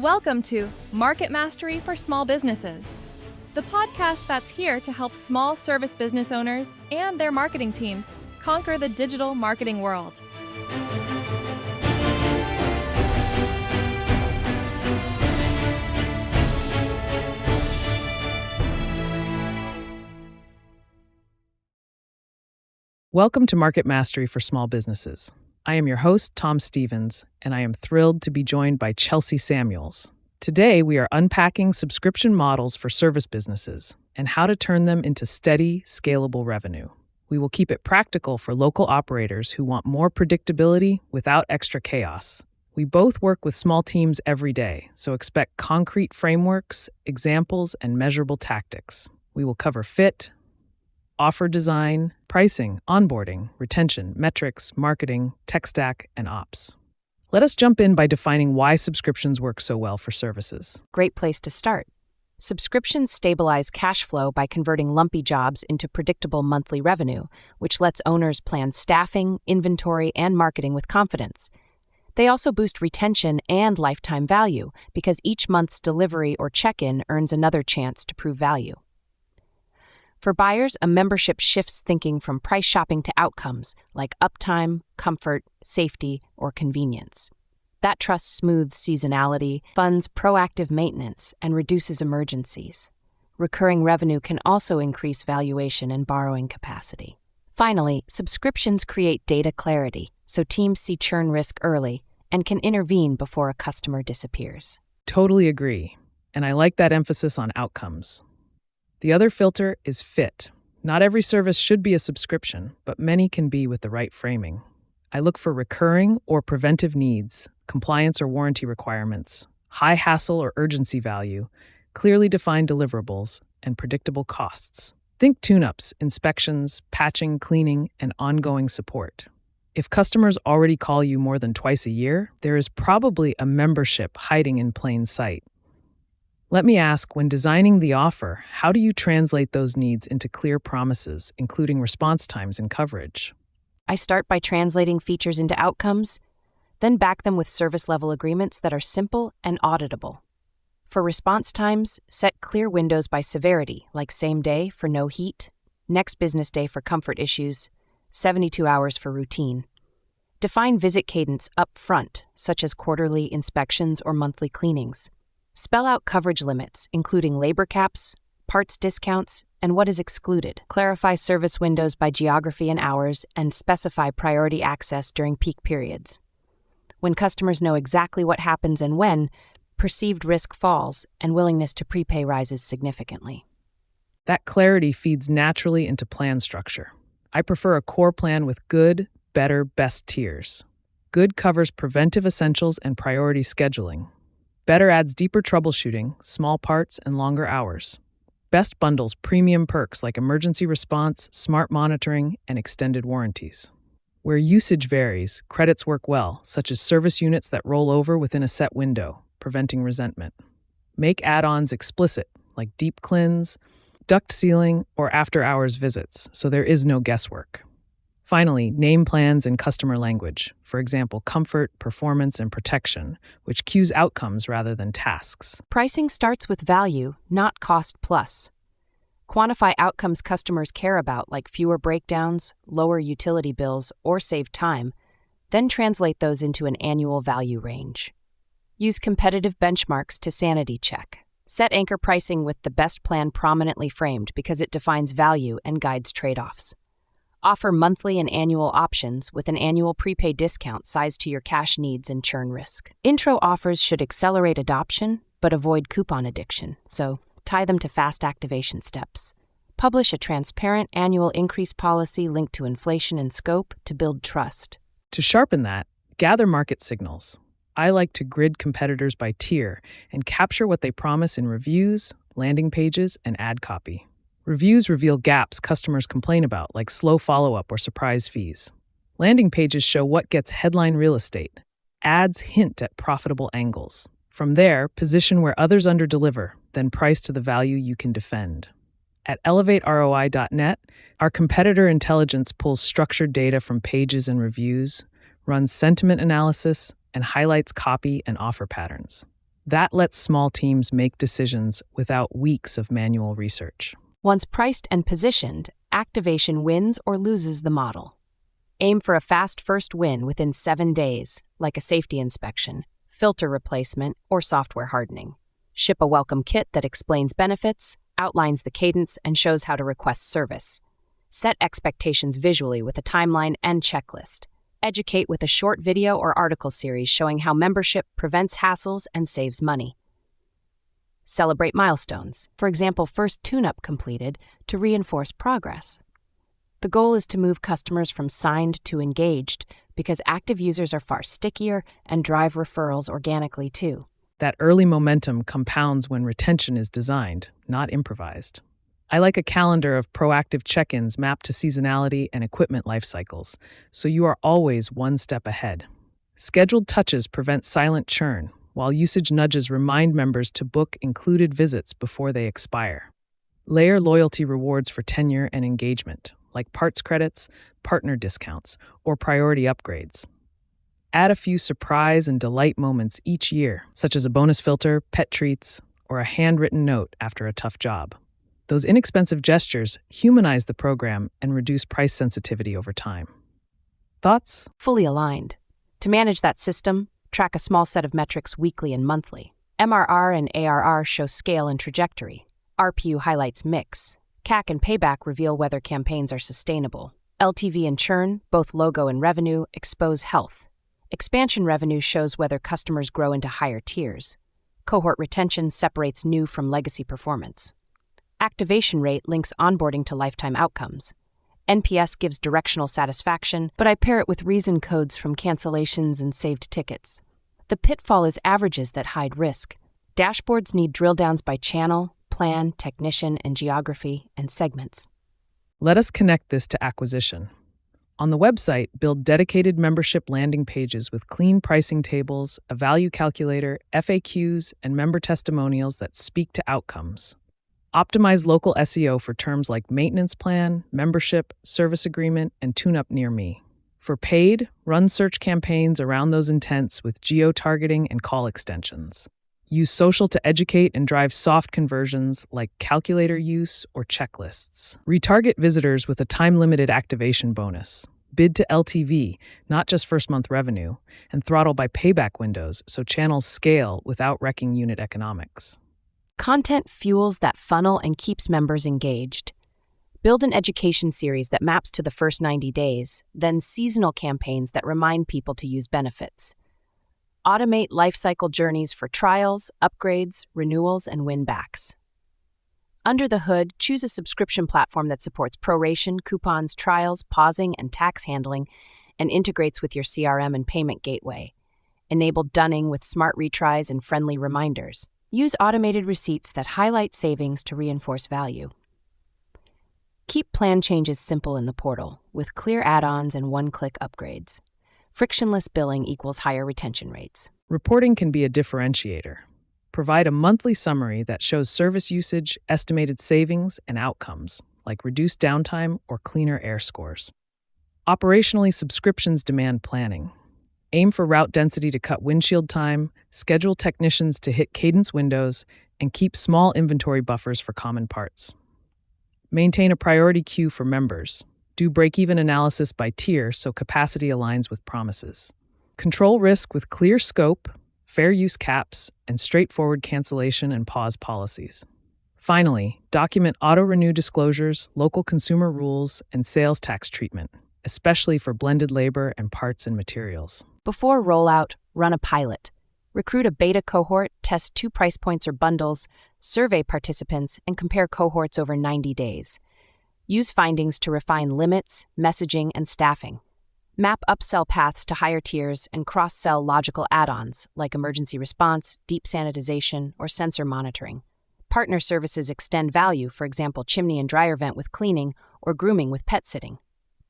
Welcome to Market Mastery for Small Businesses, the podcast that's here to help small service business owners and their marketing teams conquer the digital marketing world. Welcome to Market Mastery for Small Businesses. I am your host, Tom Stevens, and I am thrilled to be joined by Chelsea Samuels. Today, we are unpacking subscription models for service businesses and how to turn them into steady, scalable revenue. We will keep it practical for local operators who want more predictability without extra chaos. We both work with small teams every day, so expect concrete frameworks, examples, and measurable tactics. We will cover fit, offer design, pricing, onboarding, retention, metrics, marketing, tech stack, and ops. Let us jump in by defining why subscriptions work so well for services. Great place to start. Subscriptions stabilize cash flow by converting lumpy jobs into predictable monthly revenue, which lets owners plan staffing, inventory, and marketing with confidence. They also boost retention and lifetime value because each month's delivery or check-in earns another chance to prove value. For buyers, a membership shifts thinking from price shopping to outcomes like uptime, comfort, safety, or convenience. That trust smooths seasonality, funds proactive maintenance, and reduces emergencies. Recurring revenue can also increase valuation and borrowing capacity. Finally, subscriptions create data clarity, so teams see churn risk early and can intervene before a customer disappears. Totally agree, and I like that emphasis on outcomes. The other filter is fit. Not every service should be a subscription, but many can be with the right framing. I look for recurring or preventive needs, compliance or warranty requirements, high hassle or urgency value, clearly defined deliverables, and predictable costs. Think tune-ups, inspections, patching, cleaning, and ongoing support. If customers already call you more than twice a year, there is probably a membership hiding in plain sight. Let me ask, when designing the offer, how do you translate those needs into clear promises, including response times and coverage? I start by translating features into outcomes, then back them with service-level agreements that are simple and auditable. For response times, set clear windows by severity, like same day for no heat, next business day for comfort issues, 72 hours for routine. Define visit cadence up front, such as quarterly inspections or monthly cleanings. Spell out coverage limits, including labor caps, parts discounts, and what is excluded. Clarify service windows by geography and hours, and specify priority access during peak periods. When customers know exactly what happens and when, perceived risk falls and willingness to prepay rises significantly. That clarity feeds naturally into plan structure. I prefer a core plan with good, better, best tiers. Good covers preventive essentials and priority scheduling. Better adds deeper troubleshooting, small parts, and longer hours. Best bundles premium perks like emergency response, smart monitoring, and extended warranties. Where usage varies, credits work well, such as service units that roll over within a set window, preventing resentment. Make add-ons explicit, like deep cleans, duct sealing, or after-hours visits, so there is no guesswork. Finally, name plans in customer language, for example, comfort, performance, and protection, which cues outcomes rather than tasks. Pricing starts with value, not cost plus. Quantify outcomes customers care about, like fewer breakdowns, lower utility bills, or saved time, then translate those into an annual value range. Use competitive benchmarks to sanity check. Set anchor pricing with the best plan prominently framed because it defines value and guides trade-offs. Offer monthly and annual options with an annual prepaid discount sized to your cash needs and churn risk. Intro offers should accelerate adoption, but avoid coupon addiction, so tie them to fast activation steps. Publish a transparent annual increase policy linked to inflation and scope to build trust. To sharpen that, gather market signals. I like to grid competitors by tier and capture what they promise in reviews, landing pages, and ad copy. Reviews reveal gaps customers complain about, like slow follow-up or surprise fees. Landing pages show what gets headline real estate. Ads hint at profitable angles. From there, position where others underdeliver, then price to the value you can defend. At elevateroi.net, our competitor intelligence pulls structured data from pages and reviews, runs sentiment analysis, and highlights copy and offer patterns. That lets small teams make decisions without weeks of manual research. Once priced and positioned, activation wins or loses the model. Aim for a fast first win within 7 days, like a safety inspection, filter replacement, or software hardening. Ship a welcome kit that explains benefits, outlines the cadence, and shows how to request service. Set expectations visually with a timeline and checklist. Educate with a short video or article series showing how membership prevents hassles and saves money. Celebrate milestones, for example, first tune-up completed, to reinforce progress. The goal is to move customers from signed to engaged because active users are far stickier and drive referrals organically too. That early momentum compounds when retention is designed, not improvised. I like a calendar of proactive check-ins mapped to seasonality and equipment life cycles, so you are always one step ahead. Scheduled touches prevent silent churn, while usage nudges remind members to book included visits before they expire. Layer loyalty rewards for tenure and engagement, like parts credits, partner discounts, or priority upgrades. Add a few surprise and delight moments each year, such as a bonus filter, pet treats, or a handwritten note after a tough job. Those inexpensive gestures humanize the program and reduce price sensitivity over time. Thoughts? Fully aligned. To manage that system, track a small set of metrics weekly and monthly. MRR and ARR show scale and trajectory. RPU highlights mix. CAC and payback reveal whether campaigns are sustainable. LTV and churn, both logo and revenue, expose health. Expansion revenue shows whether customers grow into higher tiers. Cohort retention separates new from legacy performance. Activation rate links onboarding to lifetime outcomes. NPS gives directional satisfaction, but I pair it with reason codes from cancellations and saved tickets. The pitfall is averages that hide risk. Dashboards need drill downs by channel, plan, technician, and geography, and segments. Let us connect this to acquisition. On the website, build dedicated membership landing pages with clean pricing tables, a value calculator, FAQs, and member testimonials that speak to outcomes. Optimize local SEO for terms like maintenance plan, membership, service agreement, and tune-up near me. For paid, run search campaigns around those intents with geo-targeting and call extensions. Use social to educate and drive soft conversions like calculator use or checklists. Retarget visitors with a time-limited activation bonus. Bid to LTV, not just first-month revenue, and throttle by payback windows so channels scale without wrecking unit economics. Content fuels that funnel and keeps members engaged. Build an education series that maps to the first 90 days, then seasonal campaigns that remind people to use benefits. Automate lifecycle journeys for trials, upgrades, renewals, and win-backs. Under the hood, choose a subscription platform that supports proration, coupons, trials, pausing, and tax handling, and integrates with your CRM and payment gateway. Enable dunning with smart retries and friendly reminders. Use automated receipts that highlight savings to reinforce value. Keep plan changes simple in the portal, with clear add-ons and one-click upgrades. Frictionless billing equals higher retention rates. Reporting can be a differentiator. Provide a monthly summary that shows service usage, estimated savings, and outcomes, like reduced downtime or cleaner air scores. Operationally, subscriptions demand planning. Aim for route density to cut windshield time, schedule technicians to hit cadence windows, and keep small inventory buffers for common parts. Maintain a priority queue for members. Do break-even analysis by tier so capacity aligns with promises. Control risk with clear scope, fair use caps, and straightforward cancellation and pause policies. Finally, document auto-renew disclosures, local consumer rules, and sales tax treatment, especially for blended labor and parts and materials. Before rollout, run a pilot. Recruit a beta cohort, test 2 price points or bundles, survey participants, and compare cohorts over 90 days. Use findings to refine limits, messaging, and staffing. Map upsell paths to higher tiers and cross-sell logical add-ons like emergency response, deep sanitization, or sensor monitoring. Partner services extend value, for example, chimney and dryer vent with cleaning or grooming with pet sitting.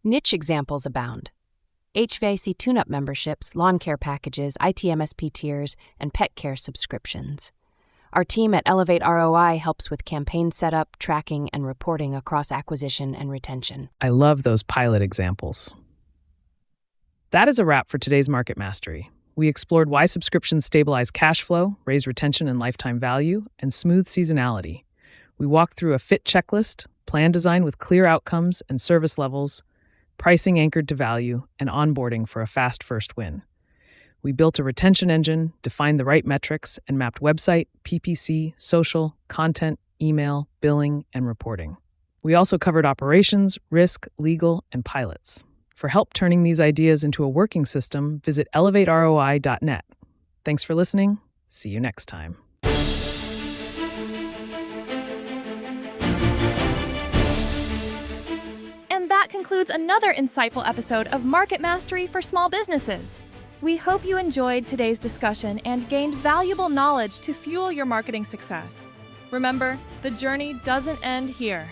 Niche examples abound. HVAC tune-up memberships, lawn care packages, ITMSP tiers, and pet care subscriptions. Our team at Elevate ROI helps with campaign setup, tracking, and reporting across acquisition and retention. I love those pilot examples. That is a wrap for today's Market Mastery. We explored why subscriptions stabilize cash flow, raise retention and lifetime value, and smooth seasonality. We walked through a fit checklist, plan design with clear outcomes and service levels, pricing anchored to value, and onboarding for a fast first win. We built a retention engine, defined the right metrics, and mapped website, PPC, social, content, email, billing, and reporting. We also covered operations, risk, legal, and pilots. For help turning these ideas into a working system, visit elevateroi.net. Thanks for listening. See you next time. And that concludes another insightful episode of Market Mastery for Small Businesses. We hope you enjoyed today's discussion and gained valuable knowledge to fuel your marketing success. Remember, the journey doesn't end here.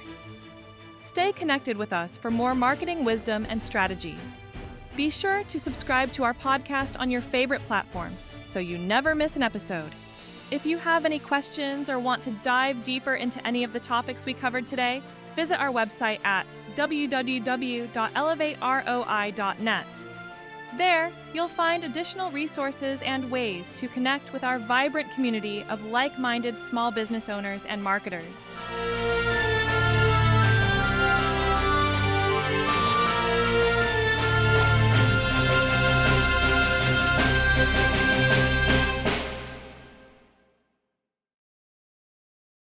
Stay connected with us for more marketing wisdom and strategies. Be sure to subscribe to our podcast on your favorite platform so you never miss an episode. If you have any questions or want to dive deeper into any of the topics we covered today, visit our website at www.elevateroi.net. There, you'll find additional resources and ways to connect with our vibrant community of like-minded small business owners and marketers.